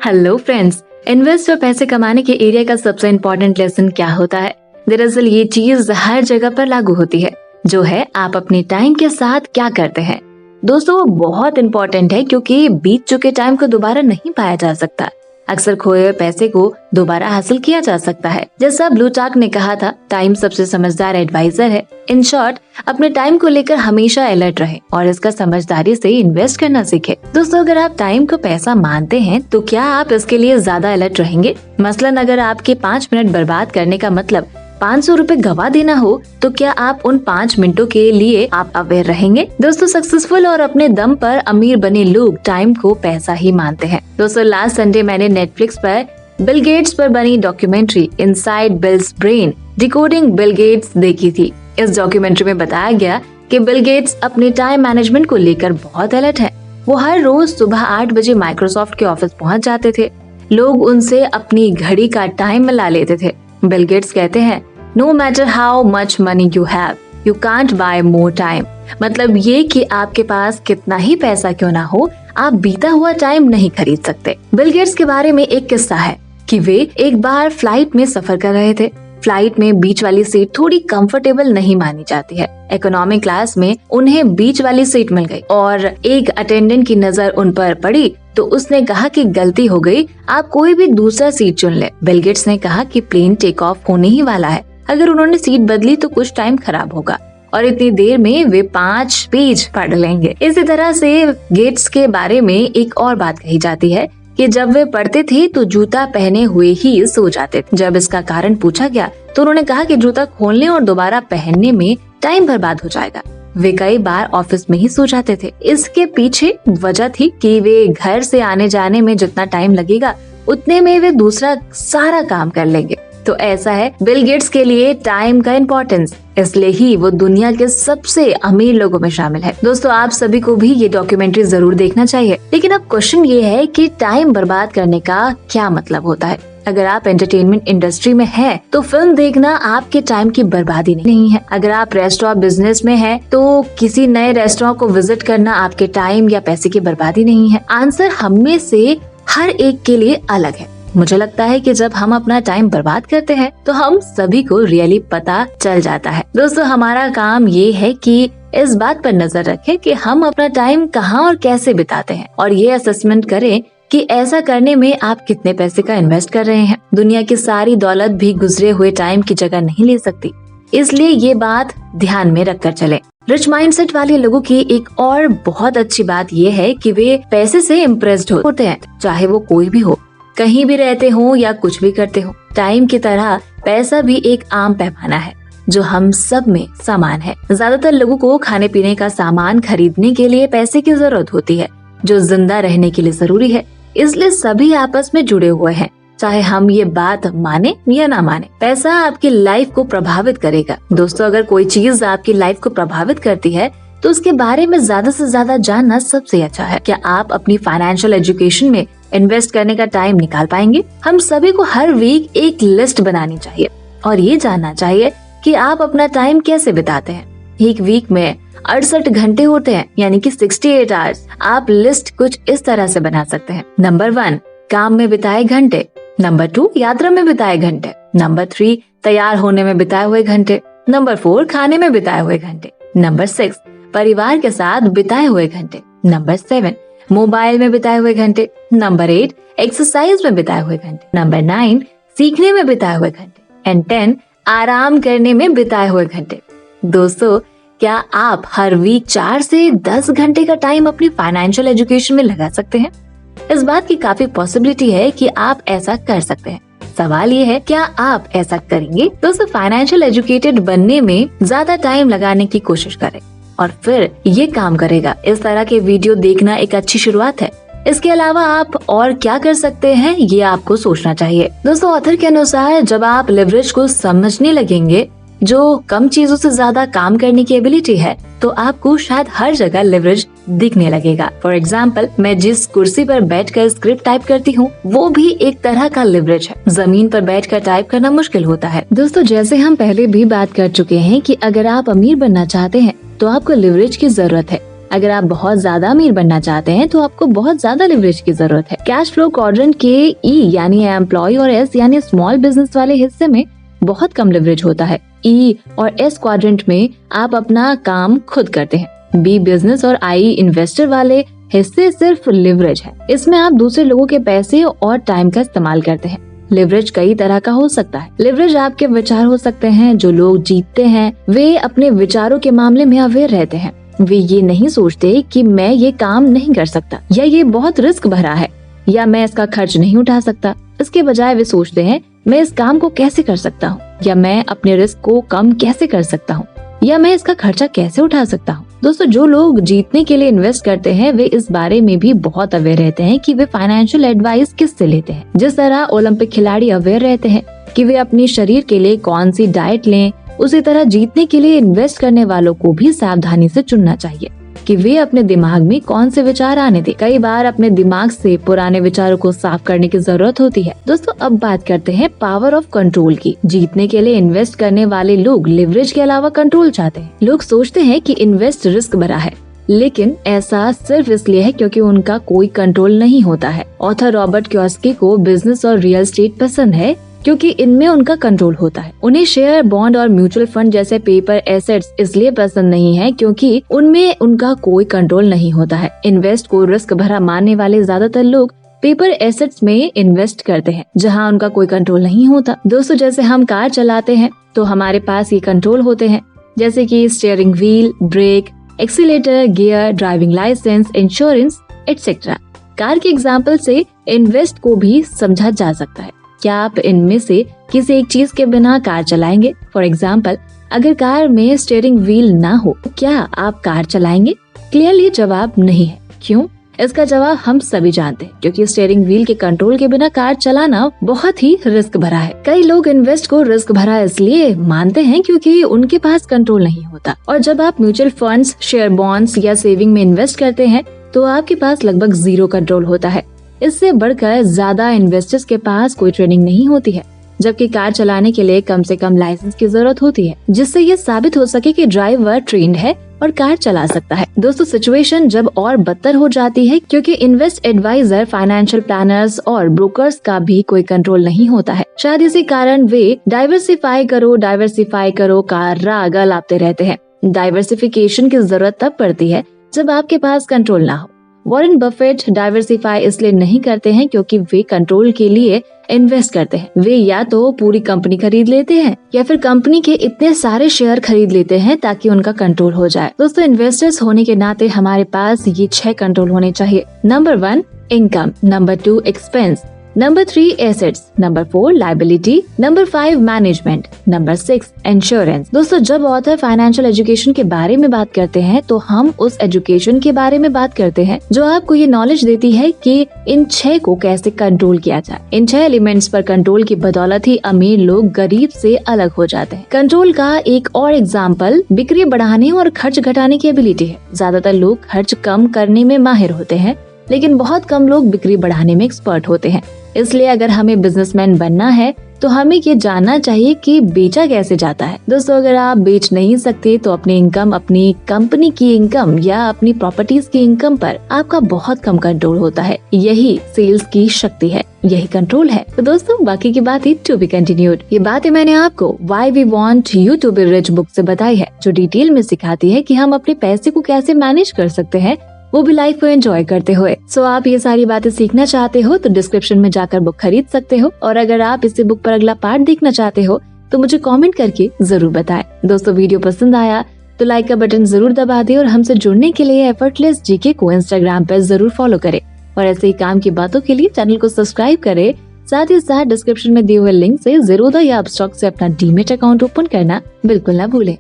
Hello friends, invest और पैसे कमाने के एरिया का सबसे इम्पोर्टेंट लेसन क्या होता है? दरअसल ये चीज हर जगह पर लागू होती है, जो है आप अपने टाइम के साथ क्या करते हैं। दोस्तों वो बहुत इम्पोर्टेंट है क्योंकि बीत चुके टाइम को दोबारा नहीं पाया जा सकता। अक्सर खोए हुए पैसे को दोबारा हासिल किया जा सकता है। जैसा ब्लूटार्क ने कहा था, टाइम सबसे समझदार एडवाइजर है। इन शॉर्ट, अपने टाइम को लेकर हमेशा अलर्ट रहे और इसका समझदारी से इन्वेस्ट करना सीखे। दोस्तों अगर आप टाइम को पैसा मानते हैं तो क्या आप इसके लिए ज्यादा अलर्ट रहेंगे? मसलन अगर आपके 5 मिनट बर्बाद करने का मतलब 500 रुपए गवा देना हो, तो क्या आप उन 5 मिनटों के लिए आप अवेयर रहेंगे? दोस्तों सक्सेसफुल और अपने दम पर अमीर बने लोग टाइम को पैसा ही मानते हैं। दोस्तों लास्ट संडे मैंने नेटफ्लिक्स पर बिल गेट्स पर बनी documentary inside bills brain, decoding Bill Gates देखी थी। इस डॉक्यूमेंट्री में बताया गया कि बिल गेट्स अपने टाइम मैनेजमेंट को लेकर बहुत अलर्ट है। वो हर रोज सुबह 8 बजे माइक्रोसॉफ्ट के ऑफिस पहुंच जाते थे। लोग उनसे अपनी घड़ी का टाइम मिला लेते थे। बिल गेट्स कहते हैं, no matter how much money you have, you can't buy more time. मतलब ये कि आपके पास कितना ही पैसा क्यों ना हो, आप बीता हुआ टाइम नहीं खरीद सकते। बिल गेट्स के बारे में एक किस्सा है कि वे एक बार फ्लाइट में सफर कर रहे थे। फ्लाइट में बीच वाली सीट थोड़ी कंफर्टेबल नहीं मानी जाती है। इकोनॉमी क्लास में उन्हें बीच वाली सीट मिल गई और एक अटेंडेंट की नजर उन पर पड़ी तो उसने कहा कि गलती हो गई, आप कोई भी दूसरा सीट चुन ले। बिल गेट्स ने कहा कि प्लेन टेक ऑफ होने ही वाला है, अगर उन्होंने सीट बदली तो कुछ टाइम खराब होगा और इतनी देर में वे 5 पेज पढ़ लेंगे। इसी तरह से गेट्स के बारे में एक और बात कही जाती है कि जब वे पढ़ते थे तो जूता पहने हुए ही सो जाते थे। जब इसका कारण पूछा गया तो उन्होंने कहा कि जूता खोलने और दोबारा पहनने में टाइम बर्बाद हो जाएगा। वे कई बार ऑफिस में ही सो जाते थे। इसके पीछे वजह थी कि वे घर से आने जाने में जितना टाइम लगेगा उतने में वे दूसरा सारा काम कर लेंगे। तो ऐसा है बिल गेट्स के लिए टाइम का इम्पोर्टेंस, इसलिए ही वो दुनिया के सबसे अमीर लोगों में शामिल है। दोस्तों आप सभी को भी ये डॉक्यूमेंट्री जरूर देखना चाहिए। लेकिन अब क्वेश्चन ये है कि टाइम बर्बाद करने का क्या मतलब होता है? अगर आप एंटरटेनमेंट इंडस्ट्री में हैं, तो फिल्म देखना आपके टाइम की बर्बादी नहीं है। अगर आप रेस्टोरेंट बिजनेस में हैं, तो किसी नए रेस्टोरेंट को विजिट करना आपके टाइम या पैसे की बर्बादी नहीं है। आंसर हम में से हर एक के लिए अलग है। मुझे लगता है कि जब हम अपना टाइम बर्बाद करते हैं तो हम सभी को रियली पता चल जाता है। दोस्तों हमारा काम ये है कि इस बात पर नजर रखें कि हम अपना टाइम कहाँ और कैसे बिताते हैं और ये असेसमेंट करें कि ऐसा करने में आप कितने पैसे का इन्वेस्ट कर रहे हैं। दुनिया की सारी दौलत भी गुजरे हुए टाइम की जगह नहीं ले सकती, इसलिए ये बात ध्यान में रखकर चलें। रिच माइंडसेट वाले लोगों की एक और बहुत अच्छी बात ये है कि वे पैसे से इम्प्रेस्ड होते हैं, चाहे वो कोई भी हो, कहीं भी रहते हो या कुछ भी करते हो। टाइम की तरह पैसा भी एक आम पैमाना है जो हम सब में समान है। ज्यादातर लोगों को खाने पीने का सामान खरीदने के लिए पैसे की जरूरत होती है, जो जिंदा रहने के लिए जरूरी है। इसलिए सभी आपस में जुड़े हुए हैं, चाहे हम ये बात माने या ना माने। पैसा आपकी लाइफ को प्रभावित करेगा। दोस्तों अगर कोई चीज आपकी लाइफ को प्रभावित करती है तो उसके बारे में ज्यादा से ज्यादा जानना सबसे अच्छा है। क्या आप अपनी फाइनेंशियल एजुकेशन में इन्वेस्ट करने का टाइम निकाल पाएंगे? हम सभी को हर वीक एक लिस्ट बनानी चाहिए और ये जानना चाहिए कि आप अपना टाइम कैसे बिताते हैं। एक वीक में 68 घंटे होते हैं, यानी कि 68 आवर्स। आप लिस्ट कुछ इस तरह से बना सकते हैं। नंबर 1 काम में बिताए घंटे, नंबर 2 यात्रा में बिताए घंटे, नंबर 3 तैयार होने में बिताए हुए घंटे, नंबर 4 खाने में बिताए हुए घंटे, नंबर 6 परिवार के साथ बिताए हुए घंटे, नंबर 7 मोबाइल में बिताए हुए घंटे, नंबर 8 एक्सरसाइज में बिताए हुए घंटे, नंबर 9 सीखने में बिताए हुए घंटे एंड 10 आराम करने में बिताए हुए घंटे। दोस्तों क्या आप हर वीक 4 से 10 घंटे का टाइम अपनी फाइनेंशियल एजुकेशन में लगा सकते हैं? इस बात की काफी पॉसिबिलिटी है कि आप ऐसा कर सकते हैं। सवाल ये है, क्या आप ऐसा करेंगे? दोस्तों फाइनेंशियल एजुकेटेड बनने में ज्यादा टाइम लगाने की कोशिश करें और फिर ये काम करेगा। इस तरह के वीडियो देखना एक अच्छी शुरुआत है। इसके अलावा आप और क्या कर सकते हैं, ये आपको सोचना चाहिए। दोस्तों ऑथर के अनुसार जब आप लिवरेज को समझने लगेंगे, जो कम चीजों से ज्यादा काम करने की एबिलिटी है, तो आपको शायद हर जगह लिवरेज दिखने लगेगा। फॉर एग्जाम्पल, मैं जिस कुर्सी पर बैठकर स्क्रिप्ट टाइप करती हूँ वो भी एक तरह का लिवरेज है। जमीन पर बैठकर टाइप करना मुश्किल होता है। दोस्तों जैसे हम पहले भी बात कर चुके हैं कि अगर आप अमीर बनना चाहते हैं तो आपको लिवरेज की जरूरत है। अगर आप बहुत ज्यादा अमीर बनना चाहते हैं तो आपको बहुत ज्यादा लिवरेज की जरूरत है। कैश फ्लो क्वाड्रेंट के ई यानी एम्प्लॉय और एस यानी स्मॉल बिजनेस वाले हिस्से में बहुत कम लिवरेज होता है। ई और एस क्वाड्रेंट में आप अपना काम खुद करते हैं। बी बिजनेस और आई इन्वेस्टर वाले हिस्से सिर्फ लिवरेज है। इसमें आप दूसरे लोगों के पैसे और टाइम का इस्तेमाल करते हैं। लिवरेज कई तरह का हो सकता है। लिवरेज आपके विचार हो सकते हैं। जो लोग जीतते हैं वे अपने विचारों के मामले में अवेयर रहते हैं। वे ये नहीं सोचते कि मैं ये काम नहीं कर सकता या ये बहुत रिस्क भरा है या मैं इसका खर्च नहीं उठा सकता। इसके बजाय वे सोचते हैं मैं इस काम को कैसे कर सकता हूँ या मैं अपने रिस्क को कम कैसे कर सकता हूँ या मैं इसका खर्चा कैसे उठा सकता हूँ। दोस्तों, जो लोग जीतने के लिए इन्वेस्ट करते हैं वे इस बारे में भी बहुत अवेयर रहते हैं कि वे फाइनेंशियल एडवाइस किससे लेते हैं। जिस तरह ओलंपिक खिलाड़ी अवेयर रहते हैं कि वे अपने शरीर के लिए कौन सी डाइट लें, उसी तरह जीतने के लिए इन्वेस्ट करने वालों को भी सावधानी से चुनना चाहिए कि वे अपने दिमाग में कौन से विचार आने दें। कई बार अपने दिमाग से पुराने विचारों को साफ करने की जरूरत होती है। दोस्तों, अब बात करते हैं पावर ऑफ कंट्रोल की। जीतने के लिए इन्वेस्ट करने वाले लोग लिवरेज के अलावा कंट्रोल चाहते हैं। लोग सोचते हैं कि इन्वेस्ट रिस्क भरा है, लेकिन ऐसा सिर्फ इसलिए है क्योंकि उनका कोई कंट्रोल नहीं होता है। ऑथर रॉबर्ट कियोसाकी को बिजनेस और रियल एस्टेट पसंद है क्योंकि इनमें उनका कंट्रोल होता है। उन्हें शेयर, बॉन्ड और म्यूचुअल फंड जैसे पेपर एसेट्स इसलिए पसंद नहीं है क्योंकि उनमें उनका कोई कंट्रोल नहीं होता है। इन्वेस्ट को रिस्क भरा मानने वाले ज्यादातर लोग पेपर एसेट्स में इन्वेस्ट करते हैं जहां उनका कोई कंट्रोल नहीं होता। दोस्तों, जैसे हम कार चलाते हैं तो हमारे पास ये कंट्रोल होते हैं, जैसे कि steering wheel, brake, accelerator, gear, driving licence, insurance etcetera. Car के एग्जाम्पल से इन्वेस्ट को भी समझा जा सकता है। क्या आप इनमें से किसी एक चीज के बिना कार चलाएंगे? फॉर एग्जाम्पल, अगर कार में स्टीयरिंग व्हील ना हो तो क्या आप कार चलाएंगे? क्लियरली जवाब नहीं है। क्यों? इसका जवाब हम सभी जानते हैं, क्योंकि स्टीयरिंग व्हील के कंट्रोल के बिना कार चलाना बहुत ही रिस्क भरा है। कई लोग इन्वेस्ट को रिस्क भरा इसलिए मानते हैं क्योंकि उनके पास कंट्रोल नहीं होता। और जब आप म्यूचुअल फंड्स, शेयर, बॉन्ड्स या सेविंग में इन्वेस्ट करते हैं तो आपके पास लगभग जीरो कंट्रोल होता है। इससे बढ़कर ज्यादा इन्वेस्टर्स के पास कोई ट्रेनिंग नहीं होती है, जबकि कार चलाने के लिए कम से कम लाइसेंस की जरूरत होती है, जिससे ये साबित हो सके कि ड्राइवर ट्रेन्ड है और कार चला सकता है। दोस्तों, सिचुएशन जब और बदतर हो जाती है क्योंकि इन्वेस्ट एडवाइजर, फाइनेंशियल प्लानर्स और ब्रोकर्स का भी कोई कंट्रोल नहीं होता है। शायद इसी कारण वे डाइवर्सिफाई करो का राग लाते रहते हैं। डाइवर्सिफिकेशन की जरूरत तब पड़ती है जब आपके पास कंट्रोल ना हो। वॉरेन बफेट डाइवर्सिफाई इसलिए नहीं करते हैं क्योंकि वे कंट्रोल के लिए इन्वेस्ट करते हैं। वे या तो पूरी कंपनी खरीद लेते हैं या फिर कंपनी के इतने सारे शेयर खरीद लेते हैं ताकि उनका कंट्रोल हो जाए। दोस्तों, इन्वेस्टर्स होने के नाते हमारे पास ये 6 कंट्रोल होने चाहिए। Number 1 income, number 2 expense, number 3 assets, number 4 liability, number 5 management, number 6 insurance. दोस्तों, जब ऑथर फाइनेंशियल एजुकेशन के बारे में बात करते हैं तो हम उस एजुकेशन के बारे में बात करते हैं जो आपको ये नॉलेज देती है कि इन 6 को कैसे कंट्रोल किया जाए। इन 6 एलिमेंट्स पर कंट्रोल की बदौलत ही अमीर लोग गरीब से अलग हो जाते हैं। कंट्रोल का एक और एग्जाम्पल बिक्री बढ़ाने और खर्च घटाने की एबिलिटी है। ज्यादातर लोग खर्च कम करने में माहिर होते हैं, लेकिन बहुत कम लोग बिक्री बढ़ाने में एक्सपर्ट होते हैं। इसलिए अगर हमें बिजनेसमैन बनना है तो हमें ये जानना चाहिए कि बेचा कैसे जाता है। दोस्तों, अगर आप बेच नहीं सकते तो अपनी इनकम, अपनी कंपनी की इनकम या अपनी प्रॉपर्टीज की इनकम पर आपका बहुत कम कंट्रोल होता है। यही सेल्स की शक्ति है, यही कंट्रोल है। तो दोस्तों, बाकी की बात टू बी कंटिन्यूड। ये बातें मैंने आपको why we want you to be rich book से बताई है, जो डिटेल में सिखाती है कि हम अपने पैसे को कैसे मैनेज कर सकते हैं, वो भी लाइफ को एंजॉय करते हुए। सो आप ये सारी बातें सीखना चाहते हो तो डिस्क्रिप्शन में जाकर बुक खरीद सकते हो। और अगर आप इस बुक पर अगला पार्ट देखना चाहते हो तो मुझे कमेंट करके जरूर बताएं। दोस्तों, वीडियो पसंद आया तो लाइक का बटन जरूर दबा दें और हमसे जुड़ने के लिए एफर्टलेस जीके को इंस्टाग्राम पर जरूर फॉलो करें और ऐसे ही काम की बातों के लिए चैनल को सब्सक्राइब करें। साथ ही साथ डिस्क्रिप्शन में दिए हुए लिंक से ज़ेरोधा या अपस्टॉक से अपना डीमेट अकाउंट ओपन करना बिल्कुल ना भूलें।